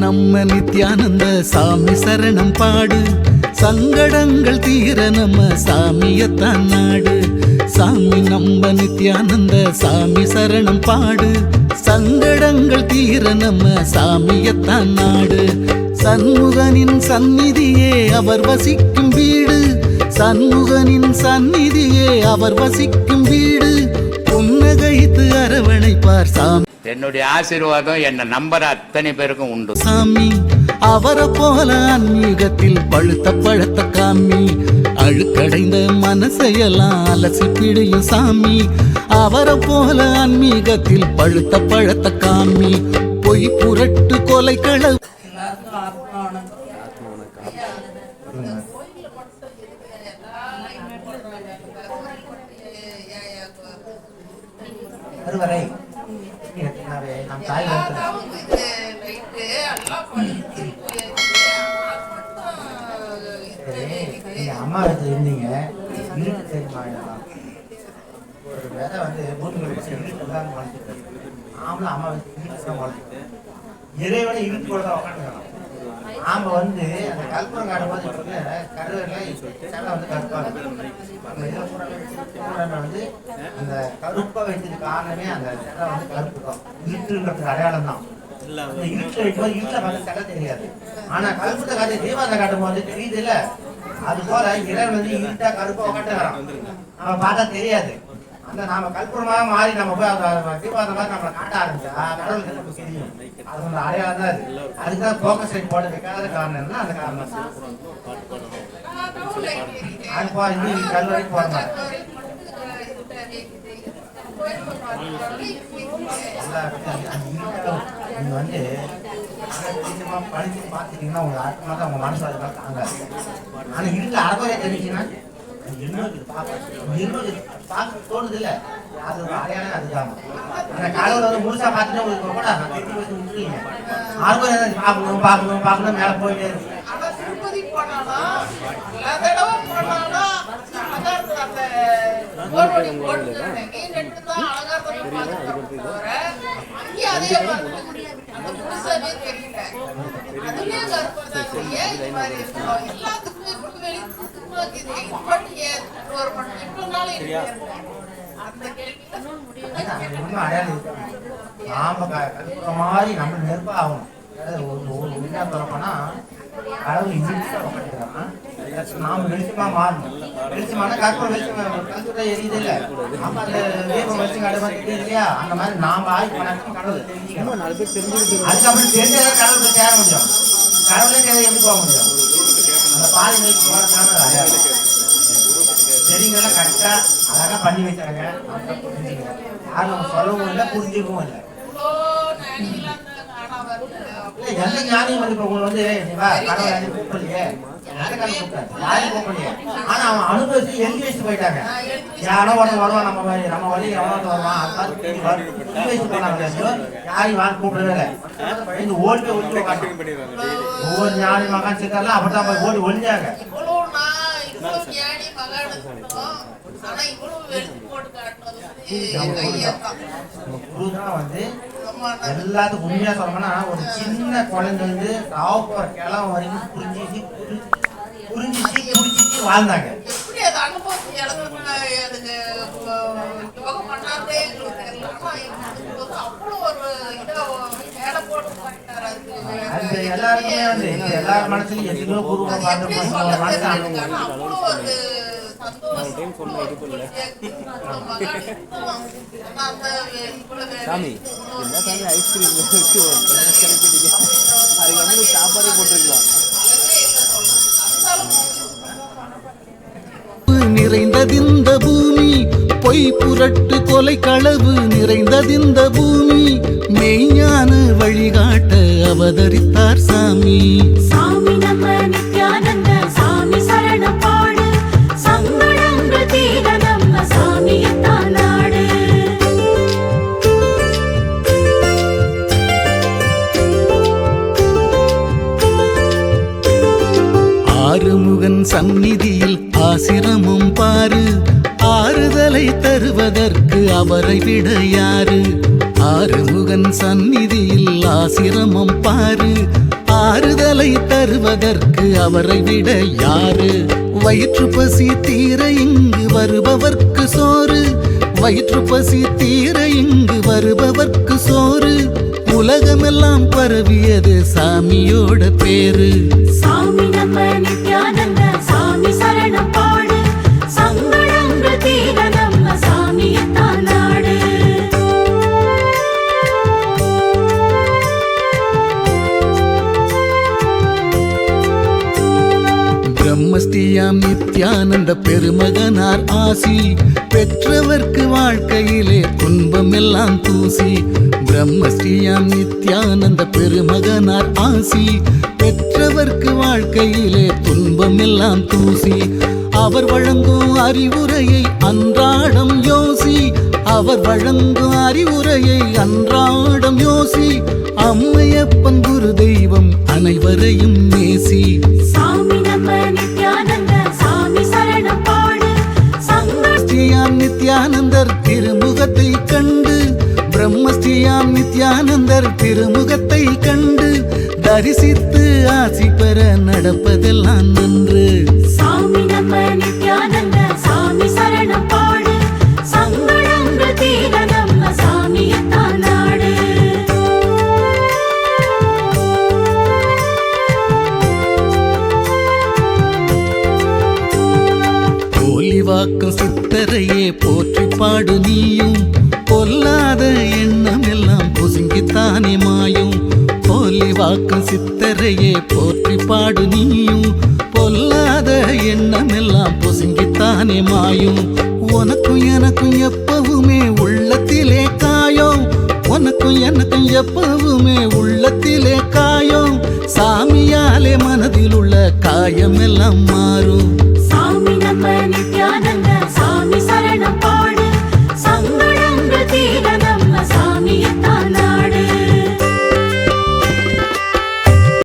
நம்ம நித்யானந்த சாமி சரணம் பாடு, சங்கடங்கள் தீர நம்ம சாமியத்தான் நாடு. சாமி நம்ம நித்யானந்த சாமி சரணம் பாடு, சங்கடங்கள் தீர நம்ம சாமியத்தான் நாடு. சண்முகனின் சந்நிதியே அவர் வசிக்கும் வீடு, சண்முகனின் சந்நிதியே அவர் வசிக்கும் வீடு. புன்னகைத்து அரவணைப்பார் சாமி. என்னுடைய ஆசீர்வாதம் என்ன நம்புற அத்தனை பேருக்கும் உண்டு. சாமி அவரை போல ஆன்மீகத்தில் பழுத்த பழத்த காமி, அழுக்கடைந்த மனசையெல்லாம் அலசி பிடியும் சாமி. அவரை போல ஆன்மீகத்தில் பழுத்த பழத்த காமி, பொய் புரட்டு கொலை களவு. அம்மா வீட்டுல இருந்தீங்க, இருட்டு தெரியுமா? ஒரு விதை வந்து பூமியில் இருட்டு தான் வளர்த்துட்டு, ஆம்பளை அம்மா வீட்டு இருட்டு தான் வளர்த்துட்டு இறைவனை இருட்டு கூட தான் உட்காந்துக்கலாம். நாம வந்து அந்த கற்பூரம் காட்டும் போது கருவேல வந்து கருப்பாங்க. வந்து அந்த கருப்பை வைத்தது காரணமே அந்த செலை வந்து கருப்பு தான், இருட்டுன்றது அடையாளம் தான். இருட்டுல வைக்கும்போது இருட்டுல பார்த்து செலை தெரியாது, ஆனா கருப்பத்தை காட்டி தீபாவளி காட்டும் போது தெரியுது இல்ல. அது போல இறைவன் வந்து இருட்டா கருப்பா உட்காந்துக்கிறான், நம்ம பார்த்தா தெரியாது. அந்த நாம கற்பூரமாக மாறி நம்ம போய் தீபாவளி மாதிரி நம்மளை காட்ட ஆரம்பிச்சா கடவுளுக்கு நமக்கு தெரியும். அது ஒரு அடையாளம் தான். அதுக்காக போக்கஸ் லைட் போட வைக்காத காரணம் என்ன? அந்த காரணம் அது போ இன்னும் கல்வரைக்கு போடுறாங்க. நீங்க வந்து படிச்சு பார்த்துட்டீங்கன்னா உங்க ஆத்மா தான் உங்க மனசு அது மாதிரி தாங்க. ஆனா இருக்க அறகுறையா தெரிஞ்சுன்னா பார்க்க தோணுது இல்ல, அது ஒரு அடையாளம். அதுதான் அந்த கடவுளை வந்து முழுசா பார்த்துட்டு உங்களுக்கு கூட தெரிஞ்சு வச்சு முடிச்சுங்க. அறகுறையா பார்க்கணும் பார்க்கணும் பார்க்கணும் மேல போயிட்டே இருக்கு. நாம கற்புற மாதிரி நம்ம நெருப்பா ஆகணும். உண்மையா சொல்லப்போனா கடவுள் நாம வெளிச்சமா மாறணும். வெளிச்சமான கற்பூரம் வெளிச்சம் கல்சுட்டா எரியுது இல்ல, அப்ப அந்த தீபம் வெளிச்சம் கடவுள் தெரியுது இல்லையா? அந்த மாதிரி நாம ஆகி போனாச்சும் கடவுள் தெரிஞ்சுக்கணும். அதுக்கப்புறம் தெரிஞ்சதை கடவுளுக்கு சேர முடியும். கடவுளே தேவை எப்படி போக முடியும்? அந்த பாதி வச்சு போறதுக்கான அடையாளம். செடிங்கெல்லாம் கரெக்டா அழகா பண்ணி வச்சாங்க. யாரும் நம்ம சொல்லவும் இல்லை, புரிஞ்சுக்கவும் இல்லை. எந்த ஞானியும் வந்து இப்ப உங்களுக்கு வந்து கடவுள் யாரையும் கூப்பிடலையே, யாரையும் கூப்பிடலையே. ஆனா அவன் அனுபவிச்சு எழுதி வச்சுட்டு போயிட்டாங்க. யாரோ ஒருத்தர் வருவான், நம்ம வழி எவனோ வருவான், வச்சு போனாங்க. யாரையும் வாங்க கூப்பிடவே இல்லை. இந்த ஓடி போய் ஒழிச்சு உட்காந்து ஒவ்வொரு ஞானி மகான் சிக்கர்லாம் அப்படித்தான் போய் ஓடி ஒழிஞ்சாங்க. வந்து எல்லாத்துக்கும் உண்மையா சொல்லணும்னா ஒரு சின்ன குழந்தை வந்து சாவுப்போற கிளம் வரைக்கும் புரிஞ்சிச்சு குடிச்சிட்டு வாழ்ந்தாங்க. அது எல்லாருக்குமே வந்து எல்லார் மனசுலயும் எத்தனையோ பூர்வம் பார்த்து சாமி என்ன சாமி ஐஸ்கிரீம் அதுக்கு வந்து சாப்பாடே போட்டுருக்கலாம். நிறைந்ததிந்த பூமி, பொய் புரட்டு கொலை களவு நிறைந்ததிந்த பூமி, மெய்ஞான வழிகாட்ட அவதரித்தார் சாமி. சாமி நம்ம நித்யானந்த சாமி சரணம் பாடு, சங்கடங்கள் தீர நம்ம சாமியத்தான் நாடு. ஆறுமுகன் சந்நிதியில் ஆசிரமம் பாரு, ஆறுதலை தருவதற்கு அவரை விட யாரு? ஆறுமுகன் சந்நிதியில் ஆசிரமம் பாரு, ஆறுதலை தருவதற்கு அவரை விட யாரு? வயிற்று பசி தீர இங்கு வருபவர்க்கு சோறு, வயிற்று பசி தீர இங்கு வருபவர்க்கு சோறு. உலகமெல்லாம் பரவியது சாமியோட பேரு. சாமி நம்ம நித்யானந்த சாமி சரணம் பாடு, சங்கடங்கள் தீர நம்ம சாமியத்தான் நாடு. பிரம்மஸ்ரீயாம் நித்யானந்த பெருமகனார் ஆசி பெற்றவர்க்கு வாழ்க்கையிலே துன்பம் எல்லாம் தூசி. பிரம்மஸ்ரீயாம் நித்யானந்த பெருமகனார் ஆசி பெற்றவர்க்கு வாழ்க்கையிலே துன்பம் எல்லாம் தூசி. அவர் வழங்கும் அறிவுரையை அன்றாடம் யோசி, அவர் வழங்கும் அறிவுரையை அன்றாடம் யோசி. அம்மையப்பன் குரு தெய்வம் அனைவரையும் நேசி. சாமி நம்ம நித்யானந்த சாமி சரணம் பாடு, ஸ்ரீயாம் நித்யானந்தர் திருமுகத்தை கண்டு, பிரம்மஸ்ரீயாம் நித்யானந்தர் திருமுகத்தை கண்டு தரிசித்து ஆசி பெற நடப்பதெல்லாம் நன்று. சாமி நம்ம நித்யானந்த சாமி சரணம் பாடு, சங்கடங்கள் தீர நம்ம சாமியத்தான் நாடு. போலிவாக்கும் சித்தரையே போற்றி பாடு நீயும், பொல்லாத எண்ணம் எல்லாம் பொசுங்கித்தானே மாயும். போலிவாக்கும் சித்தரையே போற்றி பாடு நீயும், பொல்லாத எண்ணம் எல்லாம் பொசுங்கித்தானே மாயும். உனக்கும் எனக்கும் எப்பவுமே உள்ளத்திலே காயம், உனக்கும் எனக்கும் எப்பவுமே உள்ளத்திலே காயம். சாமியாலே மனதில் உள்ள காயம் எல்லாம் மாறும்.